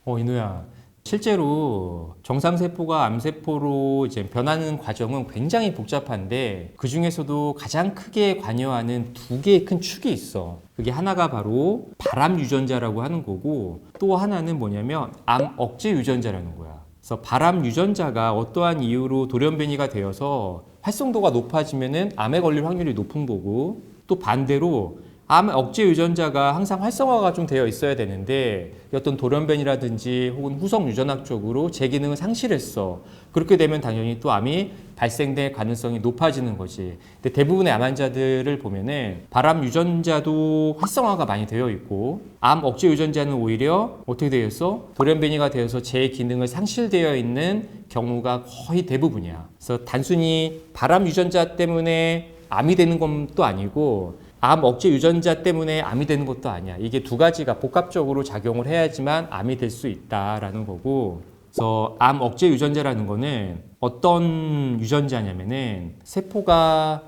이누야. 실제로 정상세포가 암세포로 이제 변하는 과정은 굉장히 복잡한데 그 중에서도 가장 크게 관여하는 두 개의 큰 축이 있어. 그게 하나가 바로 발암 유전자라고 하는 거고 또 하나는 뭐냐면 암 억제 유전자라는 거야. 그래서 발암 유전자가 어떠한 이유로 돌연변이가 되어서 활성도가 높아지면은 암에 걸릴 확률이 높은 거고 또 반대로 암 억제 유전자가 항상 활성화가 좀 되어 있어야 되는데 어떤 돌연변이라든지 혹은 후속 유전학적으로 제 기능을 상실했어. 그렇게 되면 당연히 또 암이 발생될 가능성이 높아지는 거지. 근데 대부분의 암 환자들을 보면은 발암 유전자도 활성화가 많이 되어 있고 암 억제 유전자는 오히려 어떻게 되어 있어? 돌연변이가 되어서 제 기능을 상실되어 있는 경우가 거의 대부분이야. 그래서 단순히 발암 유전자 때문에 암이 되는 건 또 아니고 암 억제 유전자 때문에 암이 되는 것도 아니야. 이게 두 가지가 복합적으로 작용을 해야지만 암이 될 수 있다라는 거고. 그래서 암 억제 유전자라는 거는 어떤 유전자냐면은 세포가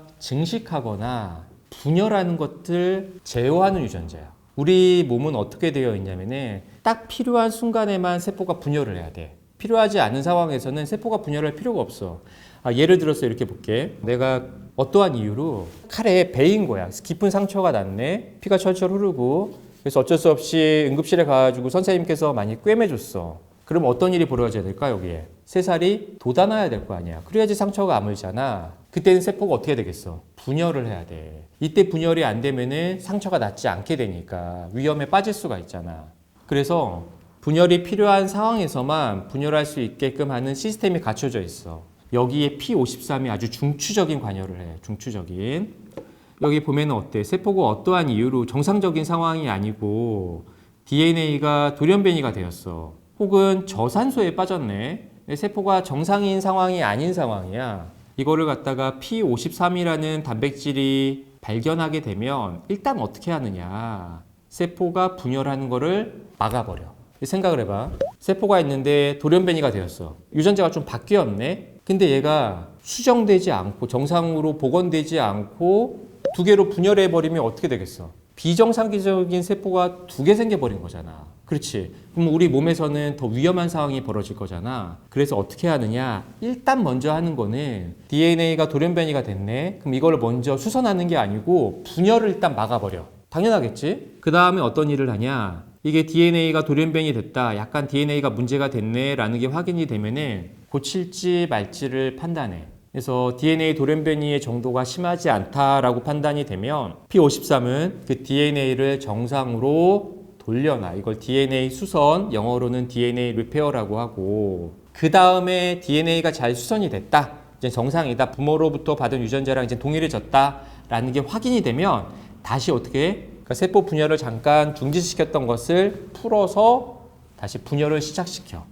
증식하거나 분열하는 것들 제어하는 유전자야. 우리 몸은 어떻게 되어 있냐면은 딱 필요한 순간에만 세포가 분열을 해야 돼. 필요하지 않은 상황에서는 세포가 분열할 필요가 없어. 예를 들어서 이렇게 볼게. 내가 어떠한 이유로 칼에 베인 거야. 깊은 상처가 났네. 피가 철철 흐르고. 그래서 어쩔 수 없이 응급실에 가가지고 선생님께서 많이 꿰매줬어. 그럼 어떤 일이 벌어져야 될까, 여기에? 새살이 돋아나야 될 거 아니야. 그래야지 상처가 아물잖아. 그때는 세포가 어떻게 되겠어? 분열을 해야 돼. 이때 분열이 안 되면은 상처가 낫지 않게 되니까 위험에 빠질 수가 있잖아. 그래서 분열이 필요한 상황에서만 분열할 수 있게끔 하는 시스템이 갖춰져 있어. 여기에 P53이 아주 중추적인 관여를 해. 중추적인. 여기 보면 어때? 세포가 어떠한 이유로 정상적인 상황이 아니고 DNA가 돌연변이가 되었어. 혹은 저산소에 빠졌네. 세포가 정상인 상황이 아닌 상황이야. 이거를 갖다가 P53이라는 단백질이 발견하게 되면 일단 어떻게 하느냐. 세포가 분열하는 거를 막아버려. 생각을 해봐. 세포가 있는데 돌연변이가 되었어. 유전자가 좀 바뀌었네. 근데 얘가 수정되지 않고 정상으로 복원되지 않고 두 개로 분열해 버리면 어떻게 되겠어? 비정상적인 세포가 두 개 생겨버린 거잖아. 그렇지. 그럼 우리 몸에서는 더 위험한 상황이 벌어질 거잖아. 그래서 어떻게 하느냐? 일단 먼저 하는 거는 DNA가 돌연변이가 됐네. 그럼 이걸 먼저 수선하는 게 아니고 분열을 일단 막아버려. 당연하겠지? 그 다음에 어떤 일을 하냐? 이게 DNA가 돌연변이 됐다. 약간 DNA가 문제가 됐네. 라는 게 확인이 되면은 고칠지 말지를 판단해. 그래서 DNA 돌연변이의 정도가 심하지 않다라고 판단이 되면 P53은 그 DNA를 정상으로 돌려놔. 이걸 DNA 수선, 영어로는 DNA 리페어라고 하고 그 다음에 DNA가 잘 수선이 됐다. 이제 정상이다. 부모로부터 받은 유전자랑 이제 동일해졌다라는 게 확인이 되면 다시 어떻게 해? 그러니까 세포 분열을 잠깐 중지시켰던 것을 풀어서 다시 분열을 시작시켜.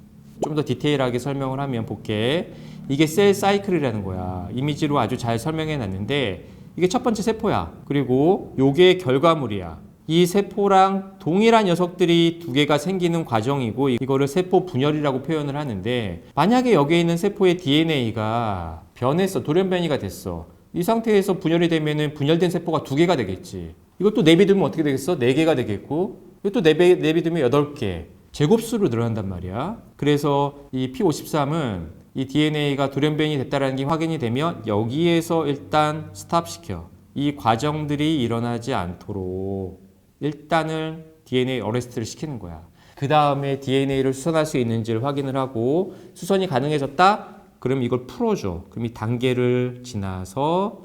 좀 더 디테일하게 설명을 하면 볼게. 이게 셀 사이클이라는 거야. 이미지로 아주 잘 설명해 놨는데 이게 첫 번째 세포야. 그리고 요게 결과물이야. 이 세포랑 동일한 녀석들이 두 개가 생기는 과정이고 이거를 세포 분열이라고 표현을 하는데 만약에 여기에 있는 세포의 DNA가 변했어. 돌연변이가 됐어. 이 상태에서 분열이 되면은 분열된 세포가 두 개가 되겠지. 이것도 내비두면 어떻게 되겠어? 네 개가 되겠고 이것도 내비두면 여덟 개. 제곱수로 늘어난단 말이야. 그래서 이 P53은 이 DNA가 돌연변이 됐다는 게 확인이 되면 여기에서 일단 스탑시켜. 이 과정들이 일어나지 않도록 일단은 DNA 어레스트를 시키는 거야. 그 다음에 DNA를 수선할 수 있는지를 확인을 하고 수선이 가능해졌다? 그럼 이걸 풀어줘. 그럼 이 단계를 지나서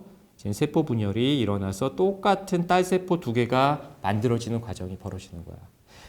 세포 분열이 일어나서 똑같은 딸세포 두 개가 만들어지는 과정이 벌어지는 거야.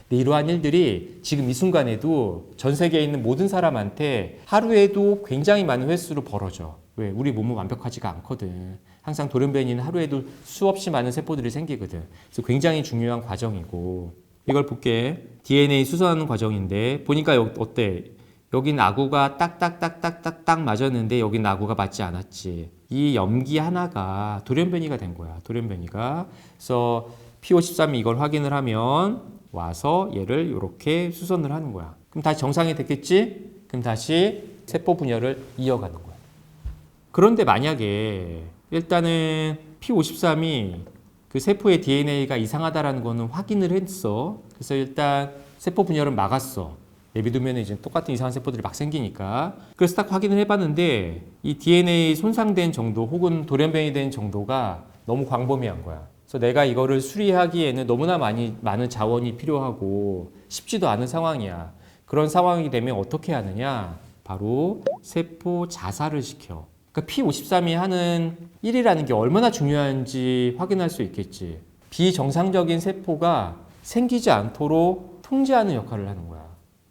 근데 이러한 일들이 지금 이 순간에도 전 세계에 있는 모든 사람한테 하루에도 굉장히 많은 횟수로 벌어져. 왜? 우리 몸은 완벽하지가 않거든. 항상 돌연변이는 하루에도 수없이 많은 세포들이 생기거든. 그래서 굉장히 중요한 과정이고 이걸 볼게. DNA 수선하는 과정인데 보니까 어때? 여긴 아구가 딱딱딱딱딱딱 맞았는데 여긴 아구가 맞지 않았지. 이 염기 하나가 돌연변이가 된 거야. 돌연변이가. 그래서 P53이 이걸 확인을 하면 와서 얘를 이렇게 수선을 하는 거야. 그럼 다시 정상이 됐겠지? 그럼 다시 세포 분열을 이어가는 거야. 그런데 만약에 일단은 P53이 그 세포의 DNA가 이상하다라는 거는 확인을 했어. 그래서 일단 세포 분열은 막았어. 내비두면 이제 똑같은 이상한 세포들이 막 생기니까. 그래서 딱 확인을 해봤는데 이 DNA 손상된 정도 혹은 돌연변이 된 정도가 너무 광범위한 거야. 그래서 내가 이거를 수리하기에는 너무나 많은 자원이 필요하고 쉽지도 않은 상황이야. 그런 상황이 되면 어떻게 하느냐? 바로 세포 자살을 시켜. 그러니까 P53이 하는 일이라는 게 얼마나 중요한지 확인할 수 있겠지. 비정상적인 세포가 생기지 않도록 통제하는 역할을 하는 거야.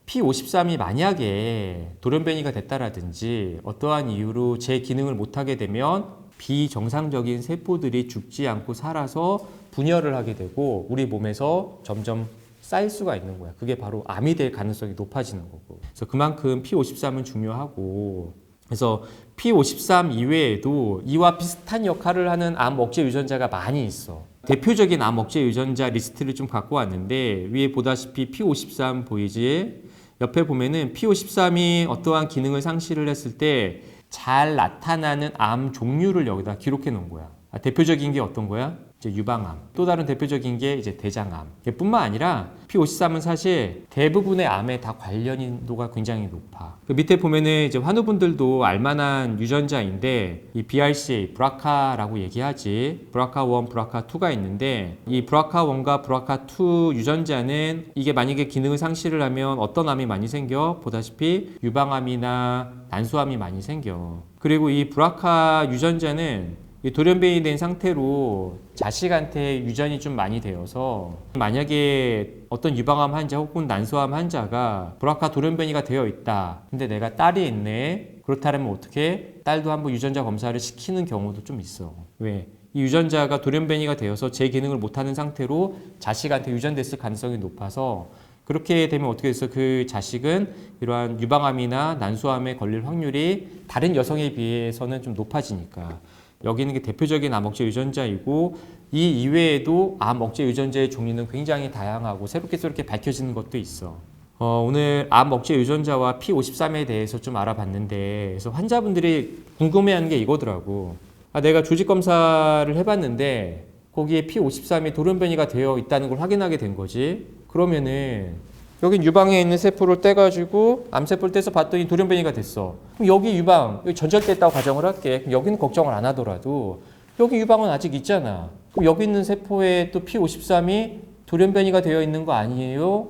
P53이 만약에 돌연변이가 됐다라든지 어떠한 이유로 제 기능을 못하게 되면 비정상적인 세포들이 죽지 않고 살아서 분열을 하게 되고 우리 몸에서 점점 쌓일 수가 있는 거야. 그게 바로 암이 될 가능성이 높아지는 거고. 그래서 그만큼 P53은 중요하고, 그래서 P53 이외에도 이와 비슷한 역할을 하는 암 억제 유전자가 많이 있어. 대표적인 암 억제 유전자 리스트를 좀 갖고 왔는데 위에 보다시피 P53 보이지? 옆에 보면은 P53이 어떠한 기능을 상실을 했을 때 잘 나타나는 암 종류를 여기다 기록해 놓은 거야. 대표적인 게 어떤 거야? 이제 유방암. 또 다른 대표적인 게 이제 대장암. 뿐만 아니라 P53은 사실 대부분의 암에 다 관련도가 굉장히 높아. 그 밑에 보면은 이제 환우분들도 알만한 유전자인데 이 BRCA, 브라카라고 얘기하지. 브라카1, 브라카2가 있는데 이 브라카1과 브라카2 유전자는 이게 만약에 기능을 상실을 하면 어떤 암이 많이 생겨? 보다시피 유방암이나 난소암이 많이 생겨. 그리고 이 브라카 유전자는 돌연변이 된 상태로 자식한테 유전이 좀 많이 되어서 만약에 어떤 유방암 환자 혹은 난소암 환자가 브라카 돌연변이가 되어 있다. 근데 내가 딸이 있네. 그렇다면 어떻게? 딸도 한번 유전자 검사를 시키는 경우도 좀 있어. 왜? 이 유전자가 돌연변이가 되어서 제 기능을 못하는 상태로 자식한테 유전됐을 가능성이 높아서 그렇게 되면 어떻게 됐어? 그 자식은 이러한 유방암이나 난소암에 걸릴 확률이 다른 여성에 비해서는 좀 높아지니까. 여기 있는 게 대표적인 암 억제 유전자이고 이 이외에도 암 억제 유전자의 종류는 굉장히 다양하고 새롭게 밝혀지는 것도 있어. 오늘 암 억제 유전자와 P53에 대해서 좀 알아봤는데 그래서 환자분들이 궁금해하는 게 이거더라고. 내가 조직 검사를 해봤는데 거기에 P53이 돌연변이가 되어 있다는 걸 확인하게 된 거지. 그러면은 여긴 유방에 있는 세포를 떼가지고 암세포를 떼서 봤더니 돌연변이가 됐어. 그럼 여기 유방, 여기 전절됐다고 가정을 할게. 그럼 여기는 걱정을 안 하더라도 여기 유방은 아직 있잖아. 그럼 여기 있는 세포에 또 P53이 돌연변이가 되어 있는 거 아니에요?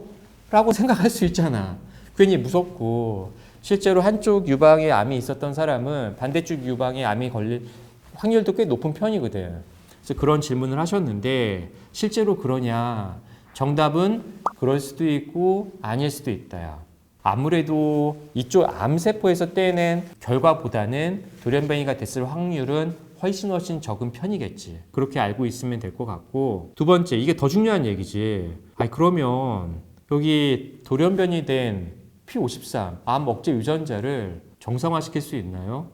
라고 생각할 수 있잖아. 괜히 무섭고 실제로 한쪽 유방에 암이 있었던 사람은 반대쪽 유방에 암이 걸릴 확률도 꽤 높은 편이거든. 그래서 그런 질문을 하셨는데 실제로 그러냐? 정답은 그럴 수도 있고 아닐 수도 있다야. 아무래도 이쪽 암세포에서 떼낸 결과보다는 돌연변이가 됐을 확률은 훨씬 적은 편이겠지. 그렇게 알고 있으면 될 것 같고 두 번째, 이게 더 중요한 얘기지. 그러면 여기 돌연변이 된 P53, 암 억제 유전자를 정상화시킬 수 있나요?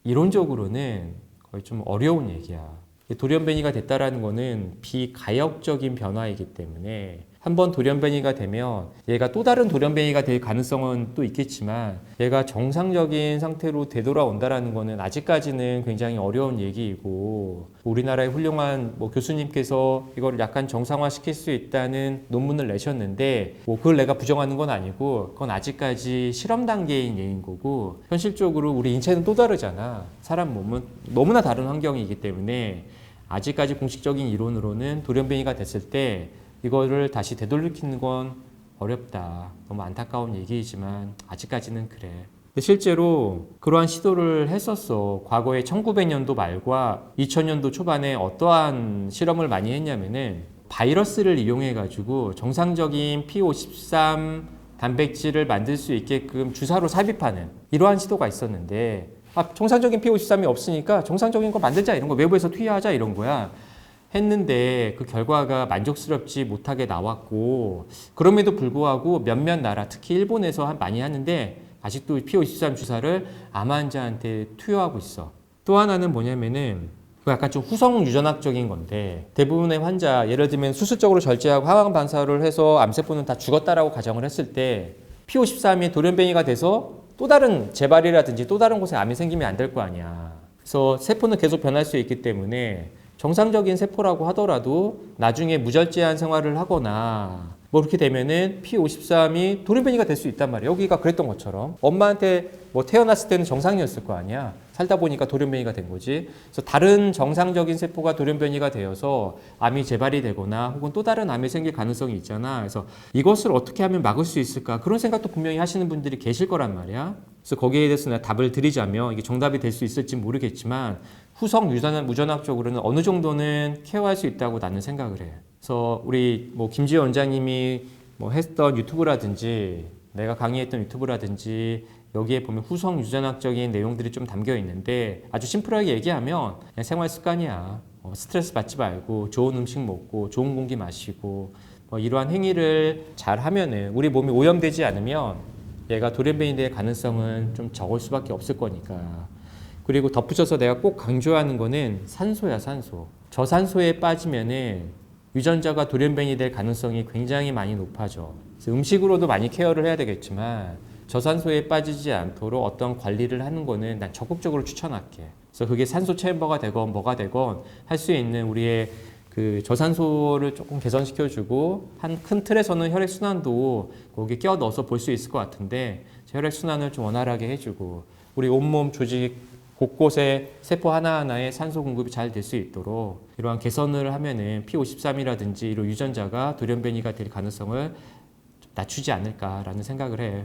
이론적으로는 거의 좀 어려운 얘기야. 돌연변이가 됐다라는 거는 비가역적인 변화이기 때문에 한번 돌연변이가 되면 얘가 또 다른 돌연변이가 될 가능성은 또 있겠지만 얘가 정상적인 상태로 되돌아온다라는 거는 아직까지는 굉장히 어려운 얘기이고 우리나라의 훌륭한 교수님께서 이걸 약간 정상화시킬 수 있다는 논문을 내셨는데 그걸 내가 부정하는 건 아니고 그건 아직까지 실험 단계인 얘기인 거고 현실적으로 우리 인체는 또 다르잖아. 사람 몸은 너무나 다른 환경이기 때문에 아직까지 공식적인 이론으로는 돌연변이가 됐을 때 이거를 다시 되돌리키는 건 어렵다. 너무 안타까운 얘기이지만 아직까지는 그래. 근데 실제로 그러한 시도를 했었어. 과거에 1900년도 말과 2000년도 초반에 어떠한 실험을 많이 했냐면은 바이러스를 이용해 가지고 정상적인 P53 단백질을 만들 수 있게끔 주사로 삽입하는 이러한 시도가 있었는데 정상적인 P53이 없으니까 정상적인 거 만들자 이런 거 외부에서 투여하자 이런 거야. 했는데 그 결과가 만족스럽지 못하게 나왔고 그럼에도 불구하고 몇몇 나라 특히 일본에서 많이 하는데 아직도 P53 주사를 암 환자한테 투여하고 있어. 또 하나는 뭐냐면은 약간 좀 후성 유전학적인 건데 대부분의 환자 예를 들면 수술적으로 절제하고 항암 반사를 해서 암세포는 다 죽었다라고 가정을 했을 때 P53이 돌연변이가 돼서 또 다른 재발이라든지 또 다른 곳에 암이 생기면 안 될 거 아니야. 그래서 세포는 계속 변할 수 있기 때문에 정상적인 세포라고 하더라도 나중에 무절제한 생활을 하거나 뭐 그렇게 되면은 P53이 돌연변이가 될 수 있단 말이에요. 여기가 그랬던 것처럼 엄마한테 뭐 태어났을 때는 정상이었을 거 아니야. 살다 보니까 돌연변이가 된 거지. 그래서 다른 정상적인 세포가 돌연변이가 되어서 암이 재발이 되거나 혹은 또 다른 암이 생길 가능성이 있잖아. 그래서 이것을 어떻게 하면 막을 수 있을까? 그런 생각도 분명히 하시는 분들이 계실 거란 말이야. 그래서 거기에 대해서 내가 답을 드리자면 이게 정답이 될 수 있을지 모르겠지만 후성 유전학적으로는 어느 정도는 케어할 수 있다고 나는 생각을 해. 그래서 우리 뭐 김지혜 원장님이 뭐 했던 유튜브라든지 내가 강의했던 유튜브라든지 여기에 보면 후성 유전학적인 내용들이 좀 담겨 있는데 아주 심플하게 얘기하면 그냥 생활 습관이야. 스트레스 받지 말고 좋은 음식 먹고 좋은 공기 마시고 뭐 이러한 행위를 잘 하면은 우리 몸이 오염되지 않으면 얘가 돌연변이 될 가능성은 좀 적을 수밖에 없을 거니까. 그리고 덧붙여서 내가 꼭 강조하는 거는 산소야, 산소. 저산소에 빠지면은 유전자가 돌연변이 될 가능성이 굉장히 많이 높아져. 그래서 음식으로도 많이 케어를 해야 되겠지만 저산소에 빠지지 않도록 어떤 관리를 하는 거는 난 적극적으로 추천할게. 그래서 그게 산소 챔버가 되건 뭐가 되건 할 수 있는 우리의 그 저산소를 조금 개선시켜주고 한 큰 틀에서는 혈액순환도 거기 끼워 넣어서 볼 수 있을 것 같은데 혈액순환을 좀 원활하게 해주고 우리 온몸 조직 곳곳에 세포 하나하나에 산소 공급이 잘 될 수 있도록 이러한 개선을 하면은 P53이라든지 이런 유전자가 돌연변이가 될 가능성을 낮추지 않을까라는 생각을 해.